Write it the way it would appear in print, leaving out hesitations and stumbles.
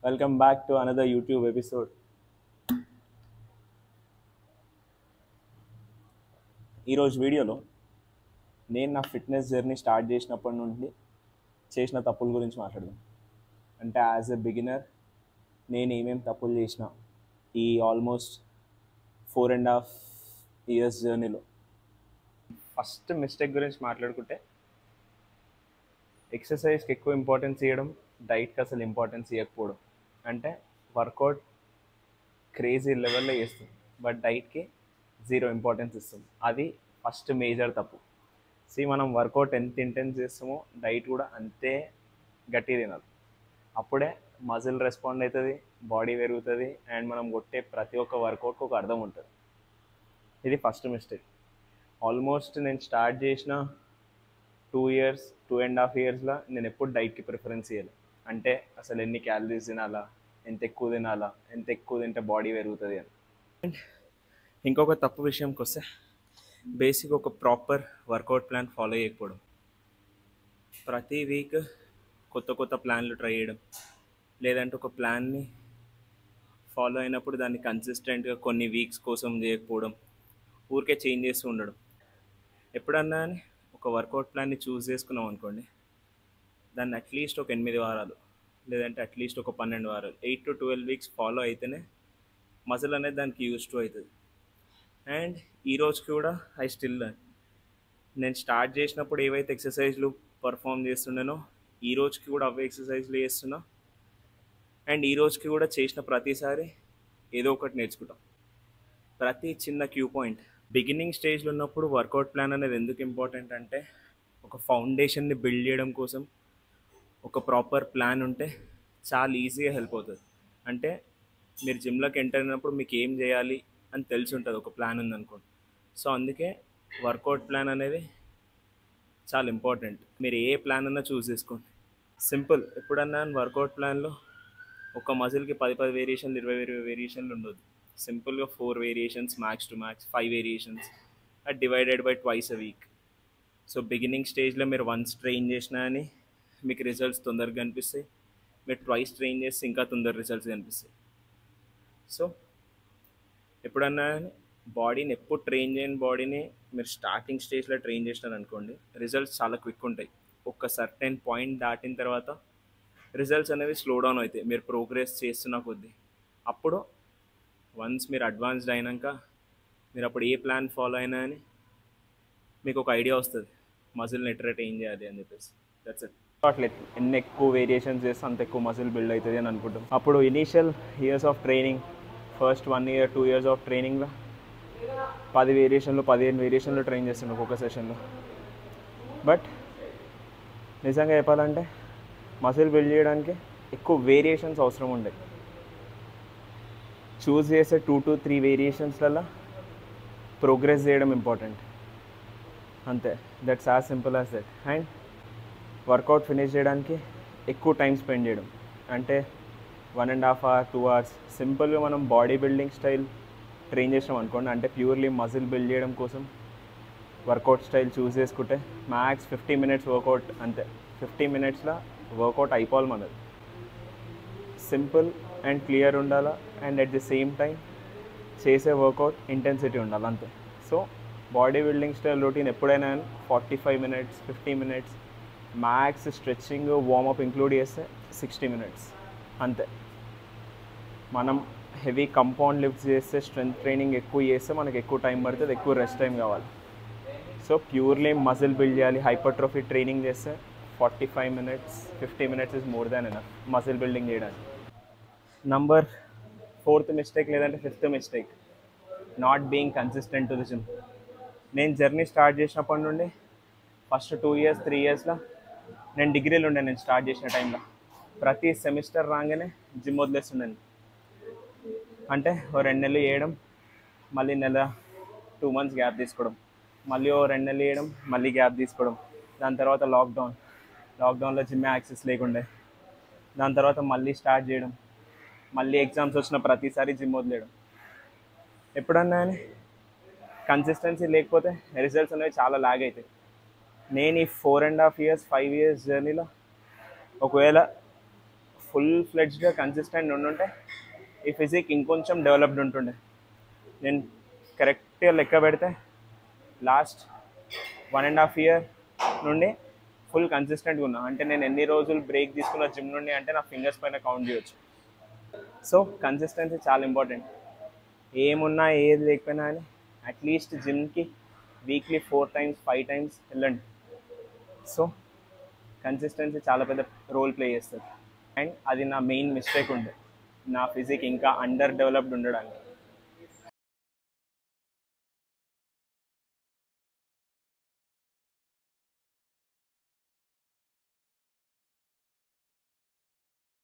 Welcome back to another YouTube episode. ఈరోజు వీడియోలో నేను నా ఫిట్నెస్ జర్నీ స్టార్ట్ చేసినప్పటి నుండి చేసిన తప్పుల గురించి మాట్లాడదాం. అంటే యాజ్ ఎ బిగినర్ నేను ఏమేమి తప్పులు చేసిన ఈ ఆల్మోస్ట్ 4.5 years జర్నీలో. ఫస్ట్ మిస్టేక్ గురించి మాట్లాడుకుంటే ఎక్సర్సైజ్కి ఎక్కువ ఇంపార్టెన్స్ ఇవ్వడం, డైట్కి అసలు ఇంపార్టెన్స్ ఇవ్వకపోవడం. అంటే వర్కౌట్ క్రేజీ లెవెల్లో చేస్తుంది బట్ డైట్కి జీరో ఇంపార్టెన్స్ ఇస్తుంది. అది ఫస్ట్ మేజర్ తప్పు. మనం వర్కౌట్ ఎంత ఇంటెన్స్ చేస్తామో డైట్ కూడా అంతే గట్టి తినాలి. అప్పుడే మజిల్ రెస్పాండ్ అవుతుంది, బాడీ పెరుగుతుంది అండ్ మనం కొట్టే ప్రతి ఒక్క వర్కౌట్కి ఒక అర్థం ఉంటుంది. ఇది ఫస్ట్ మిస్టేక్. ఆల్మోస్ట్ నేను స్టార్ట్ చేసిన 2.5 yearsలో నేను ఎప్పుడు డైట్కి ప్రిఫరెన్స్ ఇవ్వాలి. అంటే అసలు ఎన్ని క్యాలరీస్ తినాలా, ఎంత ఎక్కువ తినాలా, ఎంత ఎక్కువ తింటే బాడీ పెరుగుతుంది అని. అండ్ ఇంకొక తప్పు విషయంకి వస్తే బేసిక్ ఒక ప్రాపర్ వర్కౌట్ ప్లాన్ ఫాలో చేయకపోవడం. ప్రతి వీక్ కొత్త కొత్త ప్లాన్లు ట్రై చేయడం, లేదంటే ఒక ప్లాన్ని ఫాలో అయినప్పుడు దాన్ని కన్సిస్టెంట్గా కొన్ని వీక్స్ కోసం చేయకపోవడం, ఊరికే చేంజ్ చేస్తూ ఉండడం. ఎప్పుడన్నా ఒక వర్కౌట్ ప్లాన్ని చూస్ చేసుకున్నాం అనుకోండి, దాన్ని అట్లీస్ట్ ఒక 8 వారాలు లేదంటే అట్లీస్ట్ ఒక 12 వారాలు 8 to 12 weeks ఫాలో అయితేనే మజిల్ అనేది దానికి యూజ్ టు అవుతుంది. అండ్ ఈరోజుకి కూడా ఐ స్టిల్ నేను స్టార్ట్ చేసినప్పుడు ఏవైతే ఎక్సర్సైజ్లు పర్ఫామ్ చేస్తుండేనో ఈ రోజుకి కూడా అవే ఎక్సర్సైజ్లు చేస్తున్నా. అండ్ ఈ రోజుకి కూడా చేసిన ప్రతిసారి ఏదో ఒకటి నేర్చుకుంటాం. ప్రతి చిన్న క్యూ పాయింట్ బిగినింగ్ స్టేజ్లో ఉన్నప్పుడు వర్కౌట్ ప్లాన్ అనేది ఎందుకు ఇంపార్టెంట్ అంటే, ఒక ఫౌండేషన్ని బిల్డ్ చేయడం కోసం ఒక ప్రాపర్ ప్లాన్ ఉంటే చాలా ఈజీగా హెల్ప్ అవుతుంది. అంటే మీరు జిమ్లోకి ఎంటర్ అయినప్పుడు మీకు ఏం చేయాలి అని తెలిసి ఉంటుంది, ఒక ప్లాన్ ఉందనుకోండి. సో అందుకే వర్కౌట్ ప్లాన్ అనేది చాలా ఇంపార్టెంట్. మీరు ఏ ప్లాన్ అన్నా చూస్ చేసుకోండి. సింపుల్. ఎప్పుడన్నా వర్కౌట్ ప్లాన్లో ఒక మజిల్కి 10 వేరియేషన్లు 20 వేరియేషన్లు ఉండదు. సింపుల్గా 4 variations, max to max 5 variations, అది divided by twice a week. So beginning స్టేజ్లో మీరు వన్స్ ట్రైన్ చేసినా అని మీకు రిజల్ట్స్ తొందరగా కనిపిస్తాయి. మీరు ట్వైస్ ట్రైన్ చేస్తే ఇంకా తొందర రిజల్ట్స్ కనిపిస్తాయి. సో ఎప్పుడన్నా బాడీని ఎప్పుడు ట్రైన్ చేయని బాడీని మీరు స్టార్టింగ్ స్టేజ్లో ట్రైన్ చేసినారు అనుకోండి, రిజల్ట్స్ చాలా క్విక్ ఉంటాయి. ఒక సర్టెన్ పాయింట్ దాటిన తర్వాత రిజల్ట్స్ అనేవి స్లో డౌన్ అవుతాయి మీరు ప్రోగ్రెస్ చేస్తున్న కొద్దీ. అప్పుడు వన్స్ మీరు అడ్వాన్స్డ్ అయినాక మీరు అప్పుడు ఏ ప్లాన్ ఫాలో అయినా అని మీకు ఒక ఐడియా వస్తుంది, మజిల్ని ఎట్లా ట్రైన్ చేయాలి అని చెప్పేసి. That's it. అట్లెట్ ఎన్ని ఎక్కువ వేరియేషన్స్ చేస్తే అంత ఎక్కువ మజిల్ బిల్డ్ అవుతుంది అని అనుకుంటాం. అప్పుడు initial years of training, first 1 year 2 years of ట్రైనింగ్లో 10 వేరియేషన్లు 15 వేరియేషన్లు ట్రైన్ చేస్తుండే ఒక్కొక్క సెషన్లో. బట్ నిజంగా చెప్పాలంటే మజిల్ బిల్డ్ చేయడానికి ఎక్కువ వేరియేషన్స్ అవసరం ఉండే. చూస్ చేసే 2 to 3 వేరియేషన్స్లలో ప్రోగ్రెస్ చేయడం ఇంపార్టెంట్, అంతే. That's as simple as that. And workout finish చేయడానికి ఎక్కువ టైం స్పెండ్ చేయడం. అంటే 1.5 hour 2 hours సింపుల్గా మనం బాడీ బిల్డింగ్ స్టైల్ ట్రైన్ చేసినాం అనుకోండి, అంటే ప్యూర్లీ మజిల్ బిల్డ్ చేయడం కోసం వర్కౌట్ స్టైల్ చూస్ చేసుకుంటే మ్యాక్స్ 50 minutes వర్కౌట్, అంతే. 50 minutesలో వర్కౌట్ అయిపోవాలి మనది. సింపుల్ అండ్ క్లియర్ ఉండాలా and at the same time చేసే వర్కౌట్ ఇంటెన్సిటీ ఉండాలి, అంతే. So body building style routine ఎప్పుడైనా 45 minutes 50 minutes max stretching warm up include చేస్తే 60 minutes, అంతే. మనం హెవీ కంపౌండ్ లిఫ్ట్స్ చేస్తే, స్ట్రెంత్ ట్రైనింగ్ ఎక్కువ చేస్తే మనకు ఎక్కువ టైం పడుతుంది, ఎక్కువ రెస్ట్ టైం కావాలి. సో ప్యూర్లీ మజిల్ బిల్డ్ చేయాలి. హైపర్ట్రోఫీ ట్రైనింగ్ చేస్తే 45 minutes 50 minutes is more than enough muscle building చేయడానికి. నంబర్ 4th మిస్టేక్ లేదంటే 5th mistake, not being consistent to the gym. నేను జర్నీ స్టార్ట్ చేసినప్పటి నుండి ఫస్ట్ 2 years 3 yearsలో నేను డిగ్రీలు ఉండే. నేను స్టార్ట్ చేసిన టైంలో ప్రతి సెమిస్టర్ రాగానే జిమ్ వదిలేస్తుండేది. అంటే ఓ 2 నెలలు చేయడం, మళ్ళీ 2 months గ్యాప్ తీసుకోవడం, మళ్ళీ ఓ 2 నెలలు చేయడం, మళ్ళీ గ్యాప్ తీసుకోవడం. దాని తర్వాత లాక్డౌన్లో జిమ్ యాక్సెస్ లేకుండే. దాని తర్వాత మళ్ళీ స్టార్ట్ చేయడం, మళ్ళీ ఎగ్జామ్స్ వచ్చిన ప్రతిసారి జిమ్ వదిలేయడం. ఎప్పుడన్నా కన్సిస్టెన్సీ లేకపోతే రిజల్ట్స్ అనేవి చాలా లాగ్ అవుతాయి. నేను ఈ 4.5 years 5 years జర్నీలో ఒకవేళ ఫుల్ ఫ్లెడ్జ్డ్గా కన్సిస్టెంట్ ఉండుంటే ఈ ఫిజిక్ ఇంకొంచెం డెవలప్డ్ ఉంటుండే. నేను కరెక్ట్గా లెక్క పెడితే లాస్ట్ 1.5 year నుండి ఫుల్ కన్సిస్టెంట్గా ఉన్నా. అంటే నేను ఎన్ని రోజులు బ్రేక్ తీసుకున్న జిమ్ నుండి అంటే నా ఫింగర్స్ పైన కౌంట్ చేయొచ్చు. సో కన్సిస్టెన్సీ చాలా ఇంపార్టెంట్. ఏమున్నా ఏది లేకపోయినా అని అట్లీస్ట్ జిమ్కి వీక్లీ 4 times 5 times వెళ్ళండి. సో కన్సిస్టెన్సీ చాలా పెద్ద రోల్ ప్లే చేస్తుంది. అండ్ అది నా మెయిన్ మిస్టేక్ ఉండే, నా ఫిజిక్ ఇంకా అండర్ డెవలప్డ్ ఉండడానికి.